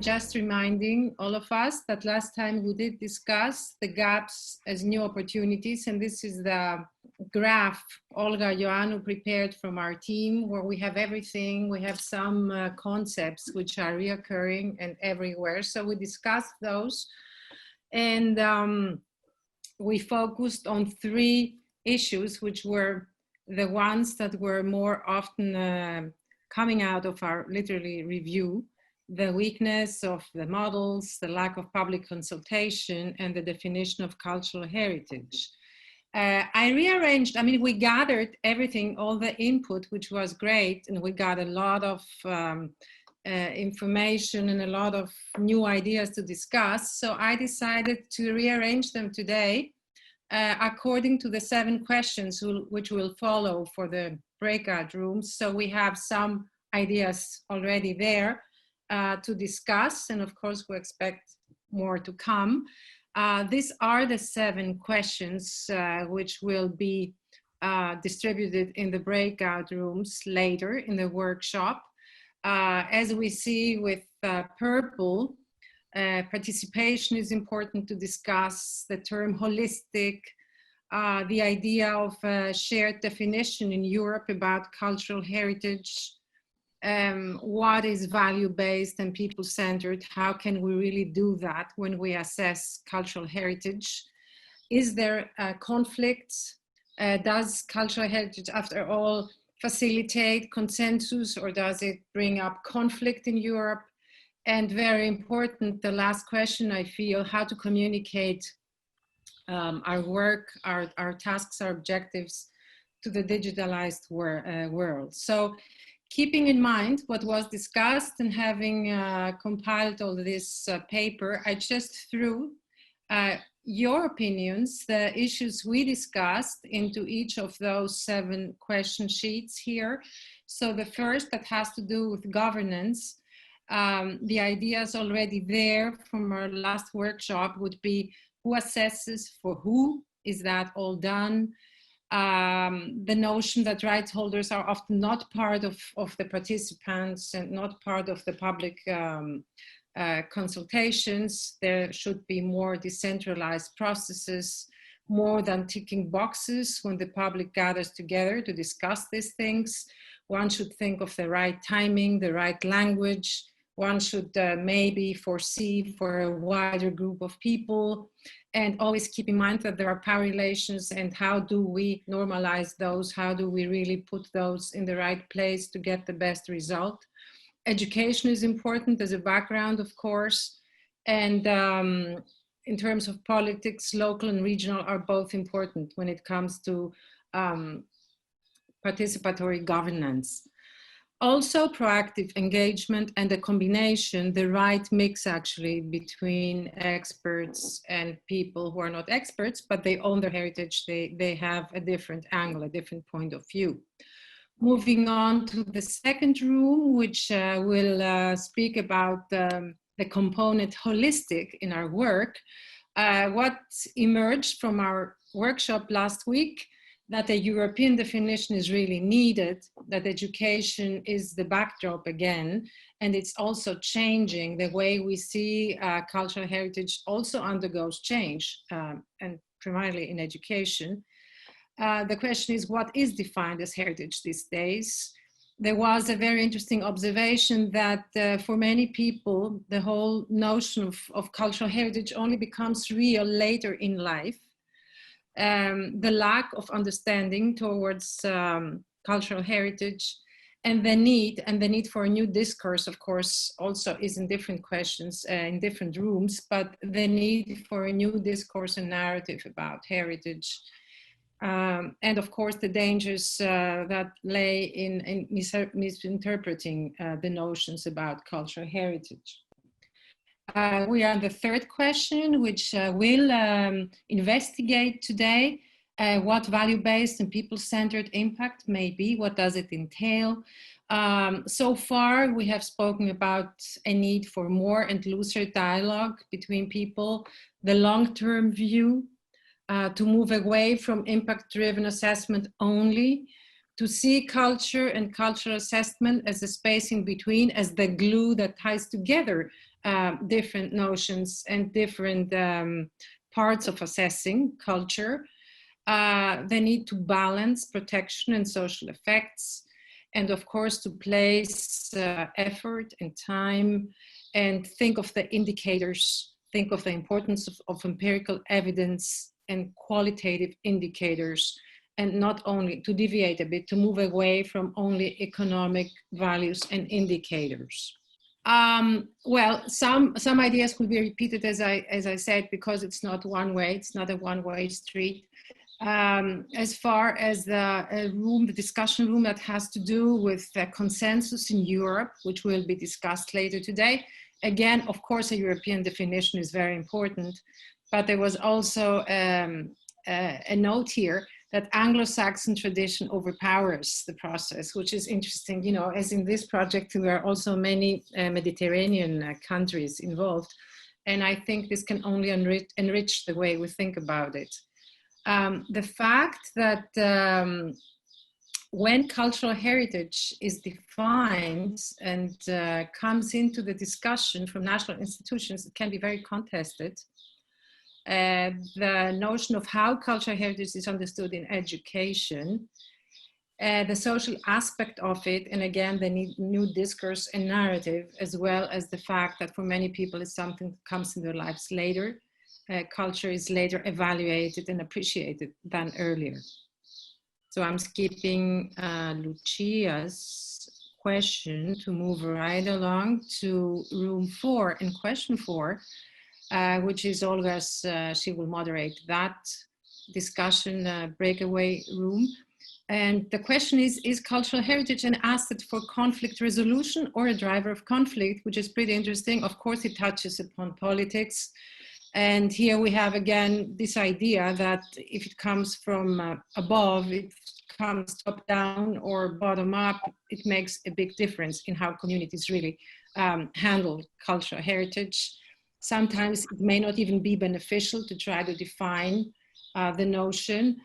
just reminding all of us that last time we did discuss the gaps as new opportunities, and this is the graph Olga Ioannou prepared from our team, where we have everything. We have some concepts which are reoccurring and everywhere. So we discussed those, and we focused on 3 issues, which were the ones that were more often coming out of our literary review: the weakness of the models, the lack of public consultation, and the definition of cultural heritage. I rearranged, we gathered everything, all the input, which was great, and we got a lot of information and a lot of new ideas to discuss. So I decided to rearrange them today according to the 7 questions which will follow for the breakout rooms. So we have some ideas already there to discuss, and of course we expect more to come. These are the 7 questions which will be distributed in the breakout rooms later in the workshop. As we see with purple, participation is important to discuss, the term holistic, the idea of a shared definition in Europe about cultural heritage, what is value-based and people-centered, how can we really do that when we assess cultural heritage? Is there conflicts? Does cultural heritage, after all, facilitate consensus, or does it bring up conflict in Europe? And very important, the last question, I feel, how to communicate our work, our tasks, our objectives to the digitalized world. So keeping in mind what was discussed and having compiled all this paper, I just threw your opinions, the issues we discussed, into each of those 7 question sheets here. So the first, that has to do with governance. The ideas already there from our last workshop would be: who assesses for who? Is that all done? The notion that rights holders are often not part of the participants and not part of the public consultations. There should be more decentralized processes, more than ticking boxes when the public gathers together to discuss these things. One should think of the right timing, the right language. One should maybe foresee for a wider group of people, and always keep in mind that there are power relations, and how do we normalize those? How do we really put those in the right place to get the best result? Education is important as a background, of course, and in terms of politics, local and regional are both important when it comes to participatory governance. Also, proactive engagement and a combination, the right mix actually between experts and people who are not experts, but they own their heritage, they have a different angle, a different point of view. Moving on to the second room, which will speak about the component holistic in our work. What emerged from our workshop last week, that a European definition is really needed, that education is the backdrop again, and it's also changing. The way we see cultural heritage also undergoes change, and primarily in education. The question is, what is defined as heritage these days? There was a very interesting observation that for many people, the whole notion of cultural heritage only becomes real later in life. The lack of understanding towards cultural heritage, and the need for a new discourse, of course, also is in different questions, in different rooms, but the need for a new discourse and narrative about heritage. And of course, the dangers that lay in misinterpreting the notions about cultural heritage. We are on the third question, which will investigate today what value-based and people-centered impact may be. What does it entail? So far, we have spoken about a need for more and looser dialogue between people, the long-term view, to move away from impact-driven assessment only, to see culture and cultural assessment as a space in between, as the glue that ties together different notions and different parts of assessing culture. They need to balance protection and social effects, and of course to place effort and time, and think of the indicators, think of the importance of empirical evidence and qualitative indicators, and not only to deviate a bit, to move away from only economic values and indicators. Well, some ideas could be repeated, as I said, because it's not one way, it's not a one-way street. As far as the discussion room that has to do with the consensus in Europe, which will be discussed later today. Again, of course, a European definition is very important, but there was also a note here that Anglo-Saxon tradition overpowers the process, which is interesting, you know, as in this project, there are also many Mediterranean countries involved. And I think this can only enrich the way we think about it. The fact that when cultural heritage is defined and comes into the discussion from national institutions, it can be very contested. The notion of how cultural heritage is understood in education, the social aspect of it, and again, the new discourse and narrative, as well as the fact that for many people it's something that comes in their lives later. Culture is later evaluated and appreciated than earlier. So I'm skipping Lucia's question to move right along to room 4 and question 4, which is Olga's, she will moderate that discussion breakaway room. And the question is cultural heritage an asset for conflict resolution or a driver of conflict, which is pretty interesting. Of course, it touches upon politics. And here we have, again, this idea that if it comes from above, it comes top down or bottom up, it makes a big difference in how communities really handle cultural heritage. Sometimes it may not even be beneficial to try to define the notion.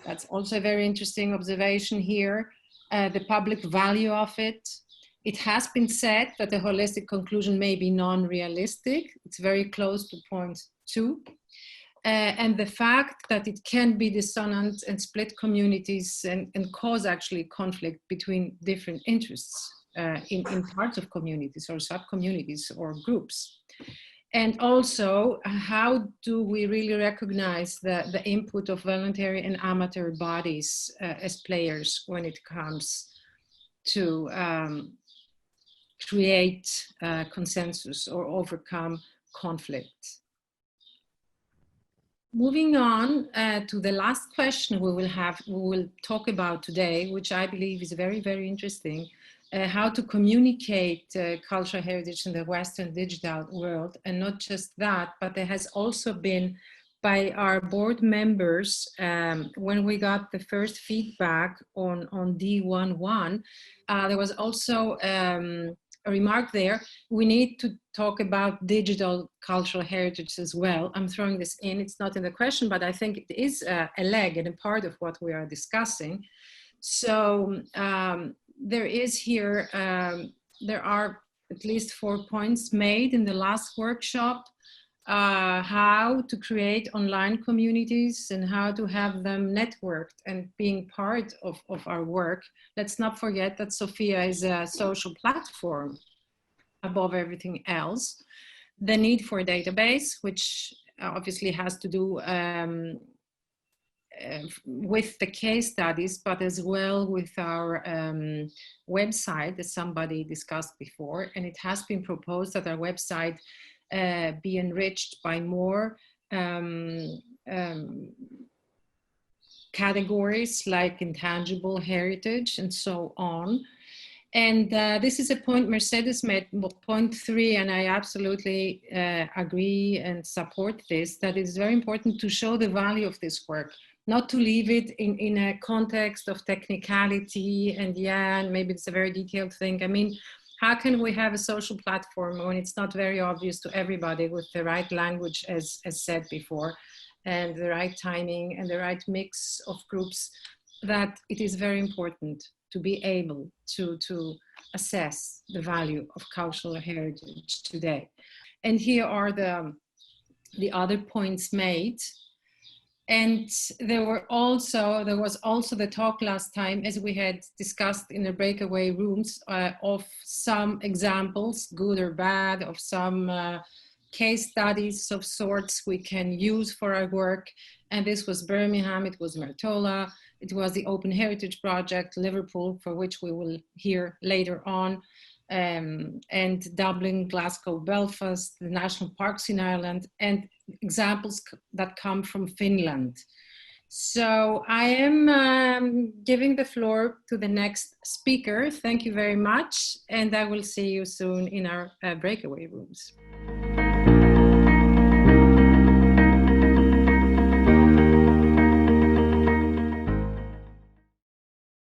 That's also a very interesting observation here. The public value of it. It has been said that the holistic conclusion may be non-realistic. It's very close to point 2. And the fact that it can be dissonant and split communities and cause actually conflict between different interests in parts of communities or sub-communities or groups. And also, how do we really recognize the input of voluntary and amateur bodies as players when it comes to create consensus or overcome conflict? Moving on to the last question we will talk about today, which I believe is very, very interesting. How to communicate cultural heritage in the Western digital world. And not just that, but there has also been by our board members, when we got the first feedback on D11, there was also a remark there. We need to talk about digital cultural heritage as well. I'm throwing this in, it's not in the question, but I think it is a leg and a part of what we are discussing. So, there is here, there are at least 4 points made in the last workshop, how to create online communities and how to have them networked and being part of our work. Let's not forget that SoPHIA is a social platform above everything else. The need for a database, which obviously has to do with the case studies, but as well with our website that somebody discussed before. And it has been proposed that our website be enriched by more categories like intangible heritage and so on. And this is a point Mercedes made, point 3, and I absolutely agree and support this, that it's very important to show the value of this work, not to leave it in a context of technicality and yeah, and maybe it's a very detailed thing. I mean, how can we have a social platform when it's not very obvious to everybody with the right language, as said before, and the right timing and the right mix of groups, that it is very important to be able to assess the value of cultural heritage today. And here are the other points made. And there was also the talk last time, as we had discussed in the breakaway rooms, of some examples, good or bad, of some case studies of sorts we can use for our work. And this was Birmingham, it was Mertola, it was the Open Heritage Project, Liverpool, for which we will hear later on, and Dublin, Glasgow, Belfast, the national parks in Ireland, and examples that come from Finland. So I am giving the floor to the next speaker. Thank you very much, and I will see you soon in our breakaway rooms.